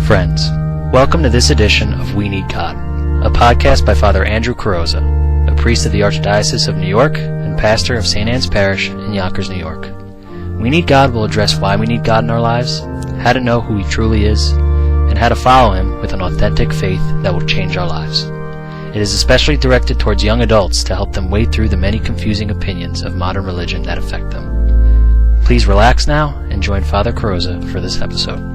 Friends, welcome to this edition of We Need God, a podcast by Father Andrew Carrozza, a priest of the Archdiocese of New York and pastor of St. Anne's Parish in Yonkers, New York. We Need God will address why we need God in our lives, how to know who He truly is, and how to follow Him with an authentic faith that will change our lives. It is especially directed towards young adults to help them wade through the many confusing opinions of modern religion that affect them. Please relax now and join Father Carrozza for this episode.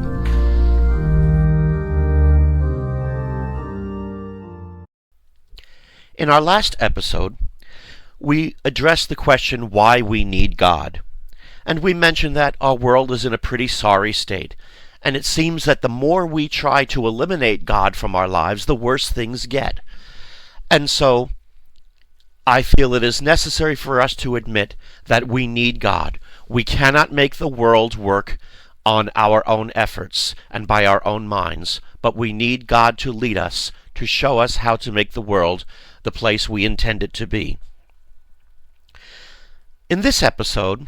In our last episode, we addressed the question why we need God. And we mentioned that our world is in a pretty sorry state. And it seems that the more we try to eliminate God from our lives, the worse things get. And so, I feel it is necessary for us to admit that we need God. We cannot make the world work on our own efforts and by our own minds, but we need God to lead us, to show us how to make the world the place we intend it to be. In this episode,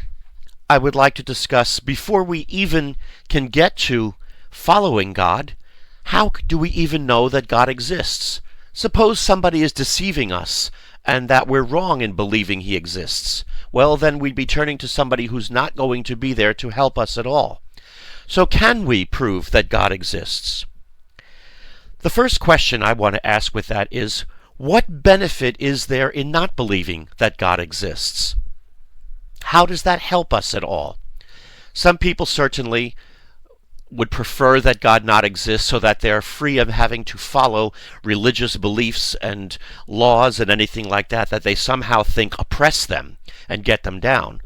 I would like to discuss, before we even can get to following God, how do we even know that God exists? Suppose somebody is deceiving us and that we're wrong in believing He exists. Well, then we'd be turning to somebody who's not going to be there to help us at all. So can we prove that God exists? The first question I want to ask with that is, what benefit is there in not believing that God exists? How does that help us at all? Some people certainly would prefer that God not exist so that they're free of having to follow religious beliefs and laws and anything like that they somehow think oppress them and get them down.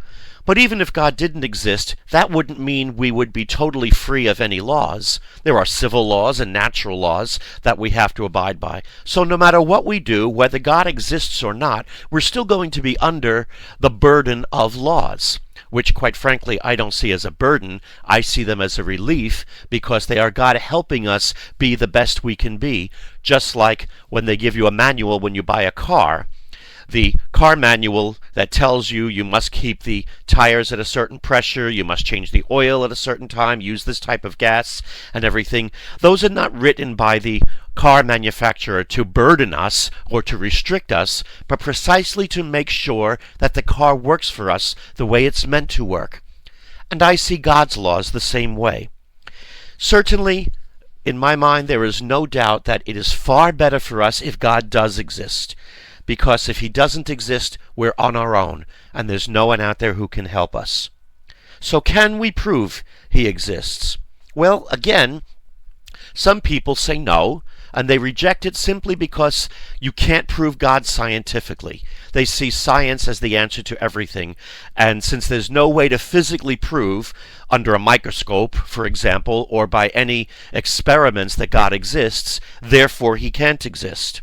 But even if God didn't exist, that wouldn't mean we would be totally free of any laws. There are civil laws and natural laws that we have to abide by. So no matter what we do, whether God exists or not, we're still going to be under the burden of laws, which quite frankly I don't see as a burden. I see them as a relief because they are God helping us be the best we can be, just like when they give you a manual when you buy a car. The car manual that tells you you must keep the tires at a certain pressure, you must change the oil at a certain time, use this type of gas and everything. Those are not written by the car manufacturer to burden us or to restrict us, but precisely to make sure that the car works for us the way it's meant to work. And I see God's laws the same way. Certainly, in my mind, there is no doubt that it is far better for us if God does exist. Because if He doesn't exist, we're on our own, and there's no one out there who can help us. So can we prove He exists? Well, again, some people say no, and they reject it simply because you can't prove God scientifically. They see science as the answer to everything, and since there's no way to physically prove, under a microscope, for example, or by any experiments that God exists, therefore He can't exist.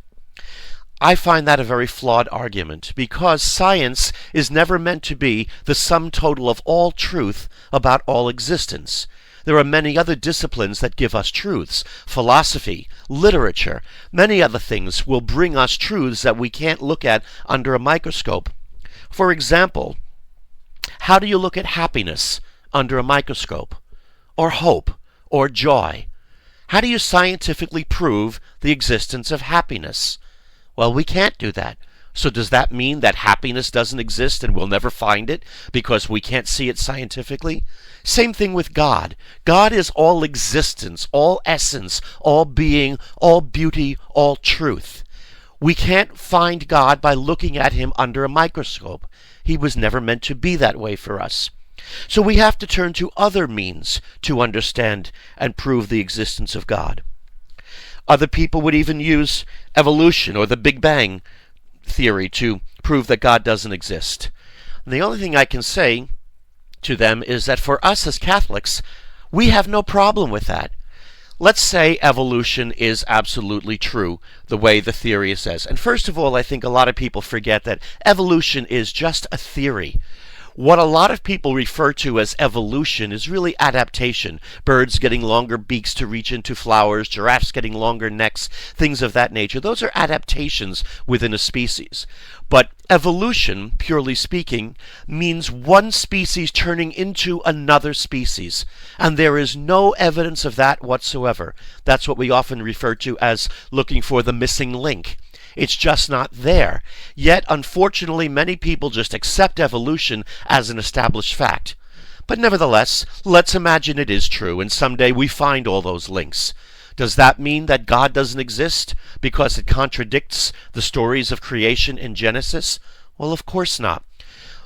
I find that a very flawed argument, because science is never meant to be the sum total of all truth about all existence. There are many other disciplines that give us truths. Philosophy, literature, many other things will bring us truths that we can't look at under a microscope. For example, how do you look at happiness under a microscope? Or hope? Or joy? How do you scientifically prove the existence of happiness? Well, we can't do that. So does that mean that happiness doesn't exist and we'll never find it because we can't see it scientifically? Same thing with God. God is all existence, all essence, all being, all beauty, all truth. We can't find God by looking at Him under a microscope. He was never meant to be that way for us. So we have to turn to other means to understand and prove the existence of God. Other people would even use evolution or the Big Bang theory to prove that God doesn't exist. And the only thing I can say to them is that for us as Catholics, we have no problem with that. Let's say evolution is absolutely true, the way the theory says. And first of all, I think a lot of people forget that evolution is just a theory. What a lot of people refer to as evolution is really adaptation. Birds getting longer beaks to reach into flowers, giraffes getting longer necks, things of that nature. Those are adaptations within a species. But evolution, purely speaking, means one species turning into another species. And there is no evidence of that whatsoever. That's what we often refer to as looking for the missing link. It's just not there. Yet, unfortunately, many people just accept evolution as an established fact. But nevertheless, let's imagine it is true, and someday we find all those links. Does that mean that God doesn't exist because it contradicts the stories of creation in Genesis? Well, of course not.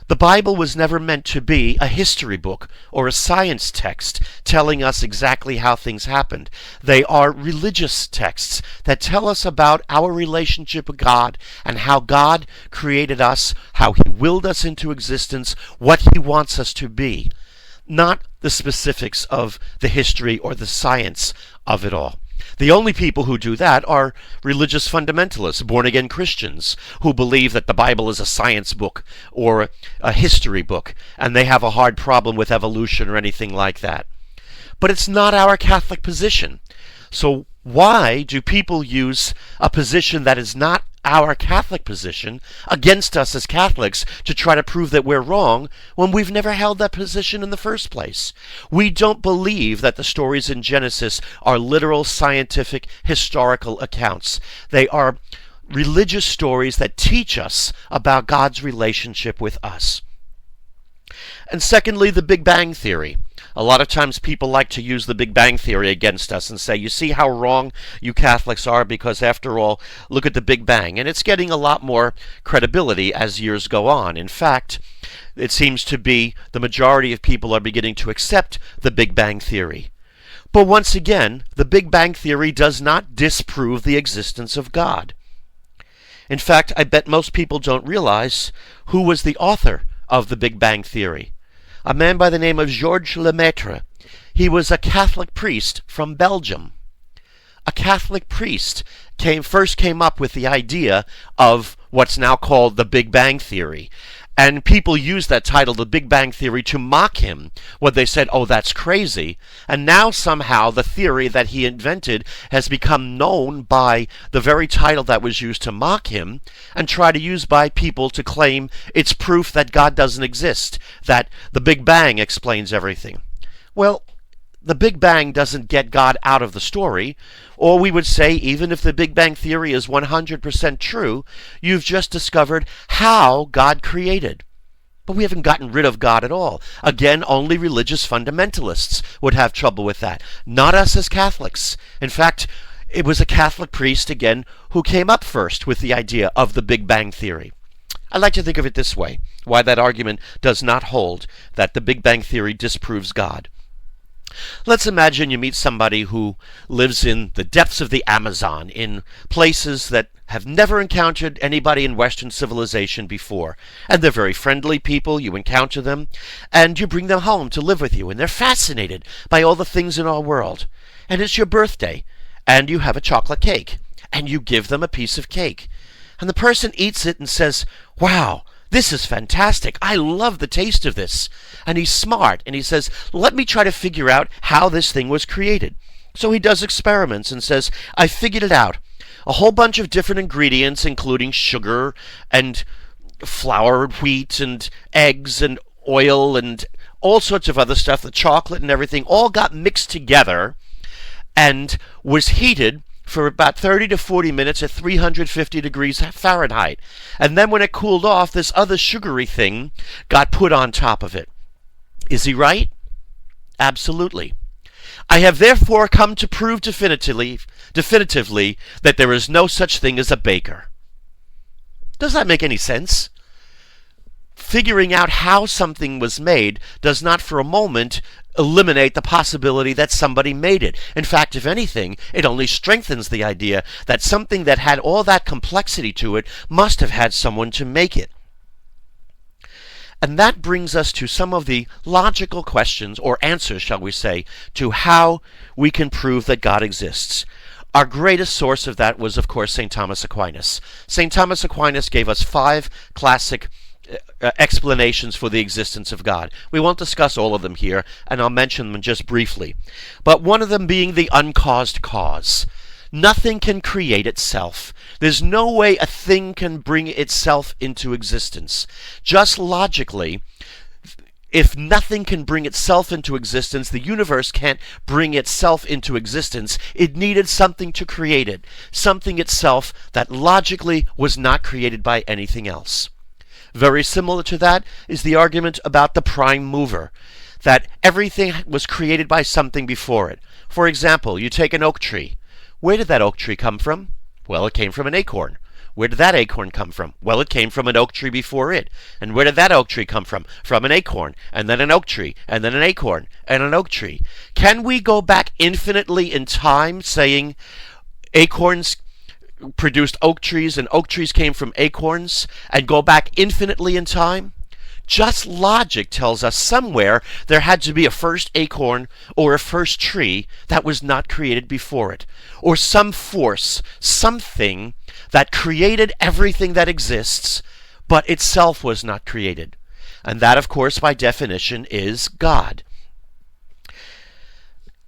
The Bible was never meant to be a history book or a science text telling us exactly how things happened. They are religious texts that tell us about our relationship with God and how God created us, how He willed us into existence, what He wants us to be, not the specifics of the history or the science of it all. The only people who do that are religious fundamentalists, born-again Christians, who believe that the Bible is a science book or a history book, and they have a hard problem with evolution or anything like that. But it's not our Catholic position. So why do people use a position that is not our Catholic position against us as Catholics to try to prove that we're wrong when we've never held that position in the first place? We don't believe that the stories in Genesis are literal scientific historical accounts. They are religious stories that teach us about God's relationship with us. And secondly, the Big Bang Theory. A lot of times people like to use the Big Bang Theory against us and say, you see how wrong you Catholics are because, after all, look at the Big Bang. And it's getting a lot more credibility as years go on. In fact, it seems to be the majority of people are beginning to accept the Big Bang Theory. But once again, the Big Bang Theory does not disprove the existence of God. In fact, I bet most people don't realize who was the author of the Big Bang Theory. A man by the name of Georges Lemaitre. He was a Catholic priest from Belgium. A Catholic priest first came up with the idea of what's now called the Big Bang Theory. And people used that title, the Big Bang Theory, to mock him when they said, oh, that's crazy. And now somehow the theory that he invented has become known by the very title that was used to mock him and tried to use by people to claim it's proof that God doesn't exist, that the Big Bang explains everything. Well, the Big Bang doesn't get God out of the story, or we would say even if the Big Bang Theory is 100% true, you've just discovered how God created. But we haven't gotten rid of God at all. Again, only religious fundamentalists would have trouble with that, not us as Catholics. In fact, it was a Catholic priest, again, who came up first with the idea of the Big Bang Theory. I like to think of it this way, why that argument does not hold, that the Big Bang Theory disproves God. Let's imagine you meet somebody who lives in the depths of the Amazon, in places that have never encountered anybody in Western civilization before. And they're very friendly people. You encounter them, and you bring them home to live with you, and they're fascinated by all the things in our world. And it's your birthday, and you have a chocolate cake, and you give them a piece of cake. And the person eats it and says, wow, this is fantastic. I love the taste of this. And he's smart, and he says, let me try to figure out how this thing was created. So he does experiments and says, I figured it out. A whole bunch of different ingredients, including sugar and flour, wheat, and eggs, and oil, and all sorts of other stuff, the chocolate and everything, all got mixed together and was heated for about 30 to 40 minutes at 350 degrees Fahrenheit. And then when it cooled off, this other sugary thing got put on top of it. Is he right? Absolutely. I have therefore come to prove definitively that there is no such thing as a baker. Does that make any sense? Figuring out how something was made does not for a moment eliminate the possibility that somebody made it. In fact, if anything, it only strengthens the idea that something that had all that complexity to it must have had someone to make it. And that brings us to some of the logical questions, or answers, shall we say, to how we can prove that God exists. Our greatest source of that was, of course, St. Thomas Aquinas. St. Thomas Aquinas gave us 5 classic explanations for the existence of God. We won't discuss all of them here, and I'll mention them just briefly. But one of them being the uncaused cause. Nothing can create itself. There's no way a thing can bring itself into existence. Just logically, if nothing can bring itself into existence, the universe can't bring itself into existence. It needed something to create it, something itself that logically was not created by anything else. Very similar to that is the argument about the prime mover, that everything was created by something before it. For example, you take an oak tree. Where did that oak tree come from? Well, it came from an acorn. Where did that acorn come from? Well, it came from an oak tree before it. And where did that oak tree come from? From an acorn, and then an oak tree, and then an acorn, and an oak tree. Can we go back infinitely in time saying acorns produced oak trees and oak trees came from acorns, and go back infinitely in time? Just logic tells us somewhere there had to be a first acorn or a first tree that was not created before it, or some force, something that created everything that exists, but itself was not created. And that, of course, by definition, is God.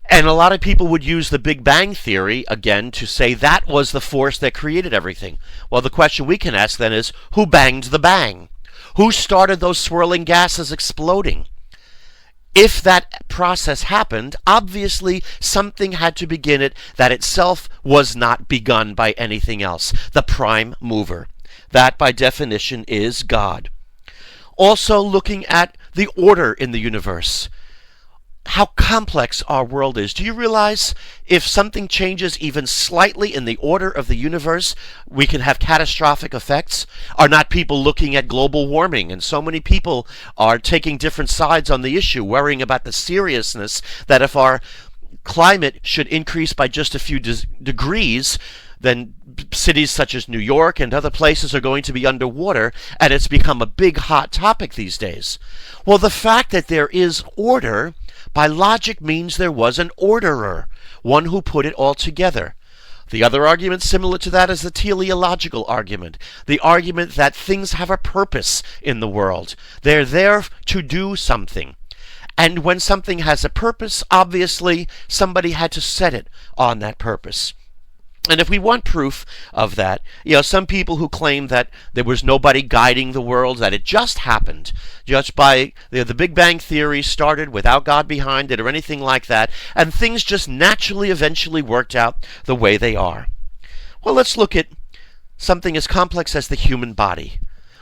And a lot of people would use the Big Bang Theory, again, to say that was the force that created everything. Well, the question we can ask then is, who banged the bang? Who started those swirling gases exploding? If that process happened, obviously something had to begin it that itself was not begun by anything else, the prime mover. That, by definition, is God. Also, looking at the order in the universe, how complex our world is. Do you realize if something changes even slightly in the order of the universe, we can have catastrophic effects? Are not people looking at global warming? And so many people are taking different sides on the issue, worrying about the seriousness that if our climate should increase by just a few degrees, then cities such as New York and other places are going to be underwater, and it's become a big hot topic these days. Well, the fact that there is order by logic means there was an orderer, one who put it all together. The other argument similar to that is the teleological argument, the argument that things have a purpose in the world. They're there to do something. And when something has a purpose, obviously somebody had to set it on that purpose. And if we want proof of that, some people who claim that there was nobody guiding the world, that it just happened, just by the Big Bang Theory started without God behind it or anything like that, and things just naturally eventually worked out the way they are. Well, let's look at something as complex as the human body.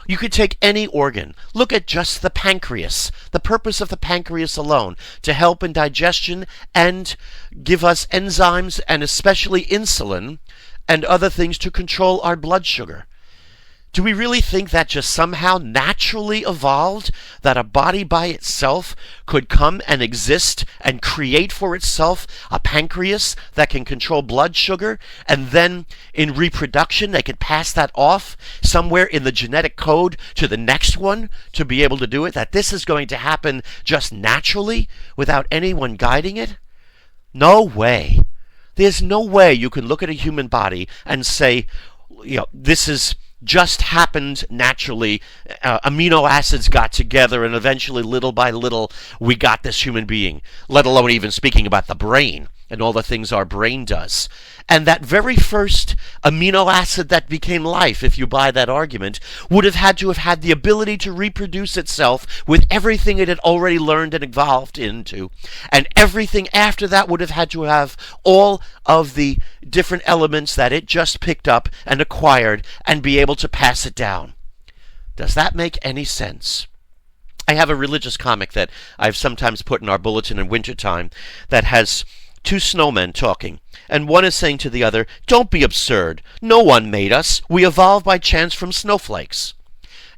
You could take any organ. Look at just the pancreas. The purpose of the pancreas alone, to help in digestion and give us enzymes and especially insulin and other things to control our blood sugar. Do we really think that just somehow naturally evolved, that a body by itself could come and exist and create for itself a pancreas that can control blood sugar, and then in reproduction they could pass that off somewhere in the genetic code to the next one to be able to do it, that this is going to happen just naturally without anyone guiding it? No way. There's no way you can look at a human body and say, this is just happened naturally. Amino acids got together and eventually little by little we got this human being, let alone even speaking about the brain and all the things our brain does. And that very first amino acid that became life, if you buy that argument, would have had to have had the ability to reproduce itself with everything it had already learned and evolved into. And everything after that would have had to have all of the different elements that it just picked up and acquired and be able to pass it down. Does that make any sense? I have a religious comic that I've sometimes put in our bulletin in wintertime that has two snowmen talking, and one is saying to the other, "Don't be absurd. No one made us. We evolved by chance from snowflakes."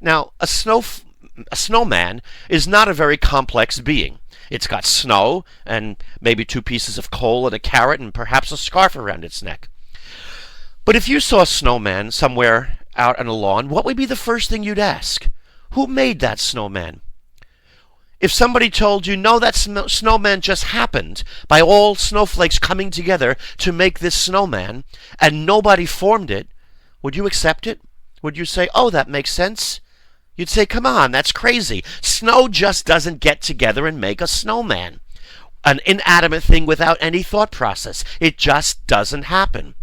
Now, a snowman is not a very complex being. It's got snow and maybe two pieces of coal and a carrot and perhaps a scarf around its neck. But if you saw a snowman somewhere out on a lawn, what would be the first thing you'd ask? Who made that snowman? If somebody told you, no, that snowman just happened by all snowflakes coming together to make this snowman, and nobody formed it, would you accept it? Would you say, oh, that makes sense? You'd say, come on, that's crazy. Snow just doesn't get together and make a snowman. An inanimate thing without any thought process. It just doesn't happen.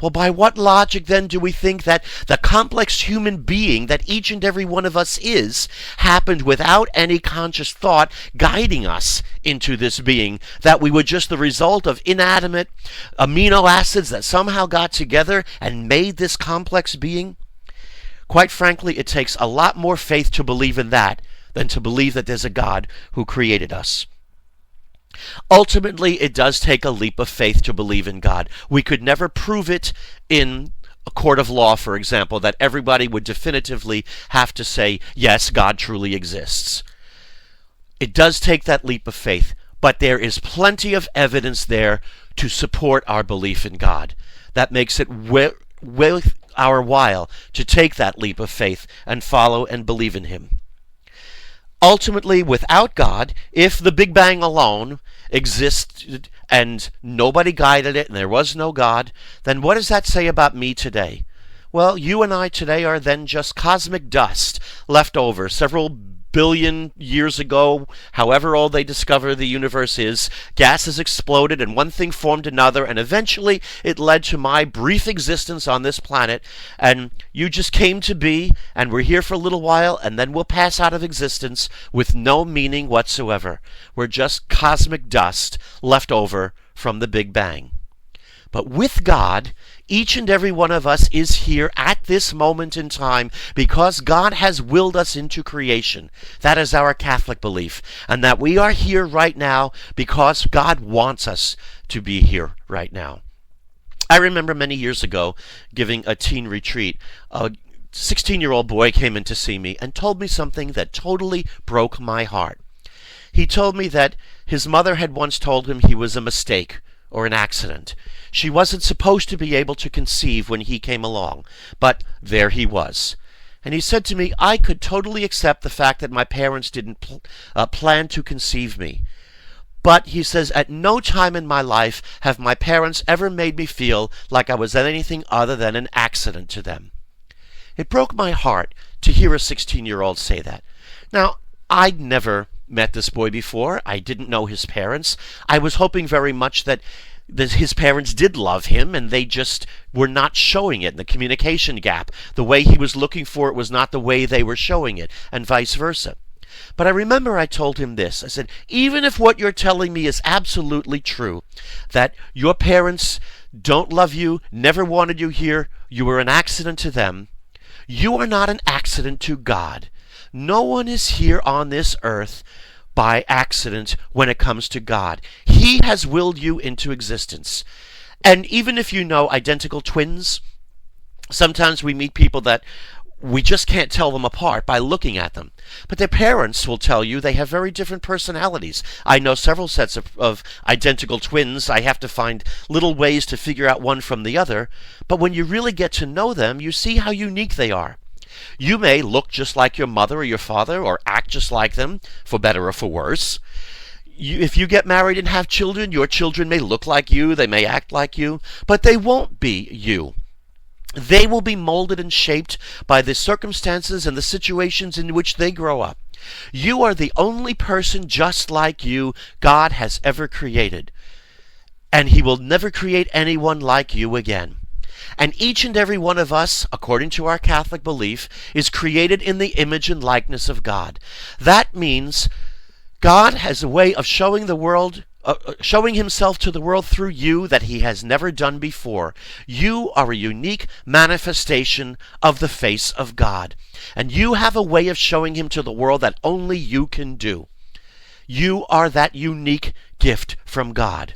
Well, by what logic then do we think that the complex human being that each and every one of us is happened without any conscious thought guiding us into this being, that we were just the result of inanimate amino acids that somehow got together and made this complex being? Quite frankly, it takes a lot more faith to believe in that than to believe that there's a God who created us. Ultimately, it does take a leap of faith to believe in God. We could never prove it in a court of law, for example, that everybody would definitively have to say, yes, God truly exists. It does take that leap of faith, but there is plenty of evidence there to support our belief in God. That makes it worth our while to take that leap of faith and follow and believe in Him. Ultimately, without God, if the Big Bang alone existed and nobody guided it and there was no God, then what does that say about me today? Well, you and I today are then just cosmic dust left over several billion years ago, however old they discover the universe is. Gases exploded and one thing formed another, and eventually it led to my brief existence on this planet, and you just came to be, and we're here for a little while, and then we'll pass out of existence with no meaning whatsoever. We're just cosmic dust left over from the Big Bang. But with God, each and every one of us is here at this moment in time because God has willed us into creation. That is our Catholic belief. And that we are here right now because God wants us to be here right now. I remember many years ago giving a teen retreat. A 16-year-old boy came in to see me and told me something that totally broke my heart. He told me that his mother had once told him he was a mistake or an accident. She wasn't supposed to be able to conceive when he came along, but there he was. And he said to me, I could totally accept the fact that my parents didn't plan to conceive me. But, he says, at no time in my life have my parents ever made me feel like I was anything other than an accident to them. It broke my heart to hear a 16-year-old say that. Now, I'd never met this boy before. I didn't know his parents. I was hoping very much that his parents did love him and they just were not showing it. The communication gap, the way he was looking for it was not the way they were showing it, and vice versa. But I remember I told him this. I said, even if what you're telling me is absolutely true, that your parents don't love you, never wanted you here, you were an accident to them, you are not an accident to God. No one is here on this earth by accident when it comes to God. He has willed you into existence. And even if you know identical twins, sometimes we meet people that we just can't tell them apart by looking at them. But their parents will tell you they have very different personalities. I know several sets of identical twins. I have to find little ways to figure out one from the other. But when you really get to know them, you see how unique they are. You may look just like your mother or your father, or act just like them, for better or for worse. If you get married and have children, your children may look like you, they may act like you, but they won't be you. They will be molded and shaped by the circumstances and the situations in which they grow up. You are the only person just like you God has ever created, and He will never create anyone like you again. And each and every one of us, according to our Catholic belief, is created in the image and likeness of God. That means God has a way of showing Himself to the world through you that He has never done before. You are a unique manifestation of the face of God. And you have a way of showing Him to the world that only you can do. You are that unique gift from God.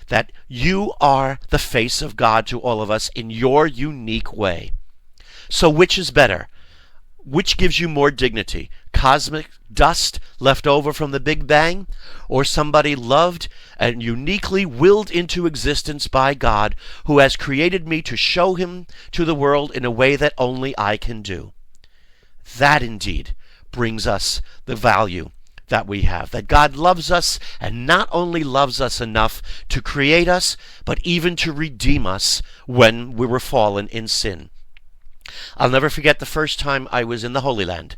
That you are the face of God to all of us in your unique way. So which is better? Which gives you more dignity? Cosmic dust left over from the Big Bang? Or somebody loved and uniquely willed into existence by God, who has created me to show Him to the world in a way that only I can do? That indeed brings us the value that we have, that God loves us, and not only loves us enough to create us, but even to redeem us when we were fallen in sin. I'll never forget the first time I was in the Holy Land.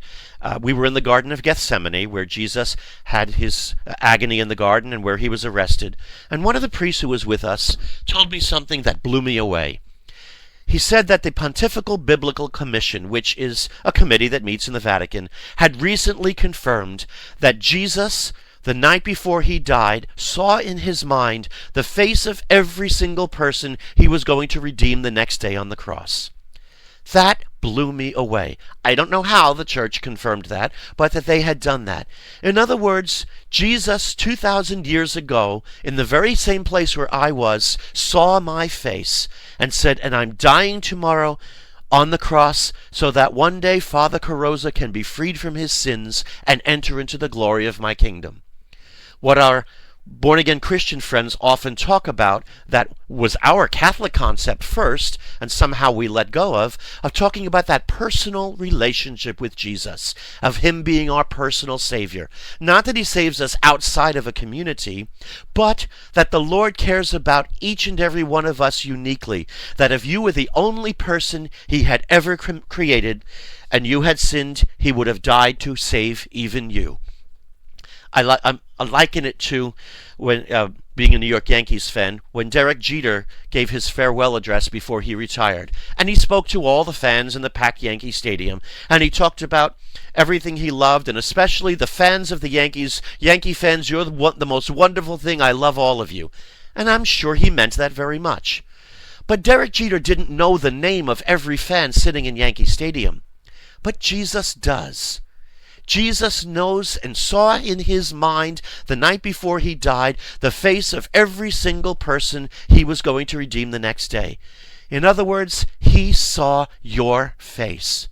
We were in the Garden of Gethsemane, where Jesus had his agony in the garden and where he was arrested. And one of the priests who was with us told me something that blew me away. He said that the Pontifical Biblical Commission, which is a committee that meets in the Vatican, had recently confirmed that Jesus, the night before he died, saw in his mind the face of every single person he was going to redeem the next day on the cross. That blew me away. I don't know how the church confirmed that, but that they had done that. In other words, Jesus, 2,000 years ago, in the very same place where I was, saw my face and said, and I'm dying tomorrow on the cross so that one day Father Carrozza can be freed from his sins and enter into the glory of my kingdom. What our born-again Christian friends often talk about, that was our Catholic concept first, and somehow we let go of talking about that personal relationship with Jesus, of him being our personal Savior. Not that he saves us outside of a community, but that the Lord cares about each and every one of us uniquely, that if you were the only person he had ever created, and you had sinned, he would have died to save even you. I liken it to when, being a New York Yankees fan, when Derek Jeter gave his farewell address before he retired. And he spoke to all the fans in the packed Yankee Stadium, and he talked about everything he loved, and especially the fans of the Yankees. Yankee fans, you're the most wonderful thing. I love all of you. And I'm sure he meant that very much. But Derek Jeter didn't know the name of every fan sitting in Yankee Stadium. But Jesus does. Jesus knows and saw in his mind the night before he died the face of every single person he was going to redeem the next day. In other words, he saw your face.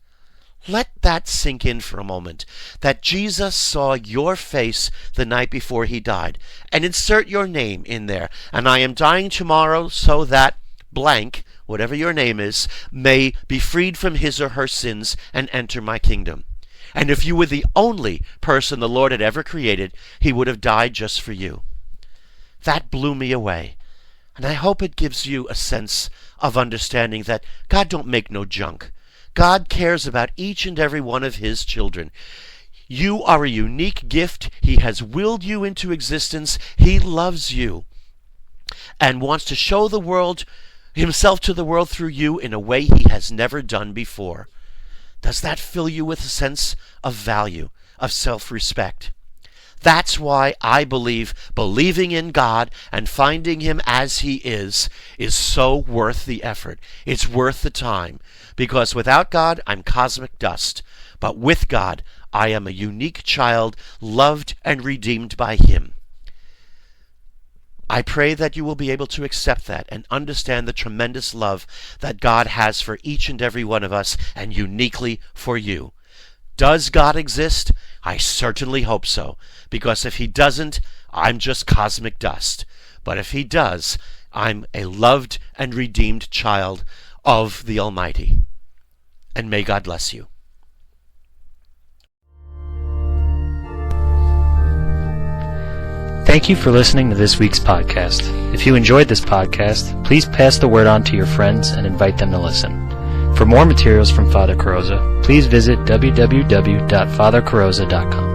Let that sink in for a moment, that Jesus saw your face the night before he died. And insert your name in there. And I am dying tomorrow so that blank, whatever your name is, may be freed from his or her sins and enter my kingdom. And if you were the only person the Lord had ever created, he would have died just for you. That blew me away. And I hope it gives you a sense of understanding that God don't make no junk. God cares about each and every one of his children. You are a unique gift. He has willed you into existence. He loves you and wants to show the world, himself to the world through you in a way he has never done before. Does that fill you with a sense of value, of self-respect? That's why I believe believing in God and finding him as he is so worth the effort. It's worth the time. Because without God, I'm cosmic dust. But with God, I am a unique child, loved and redeemed by him. I pray that you will be able to accept that and understand the tremendous love that God has for each and every one of us, and uniquely for you. Does God exist? I certainly hope so, because if he doesn't, I'm just cosmic dust. But if he does, I'm a loved and redeemed child of the Almighty. And may God bless you. Thank you for listening to this week's podcast. If you enjoyed this podcast, please pass the word on to your friends and invite them to listen. For more materials from Father Carrozza, please visit www.fathercarrozza.com.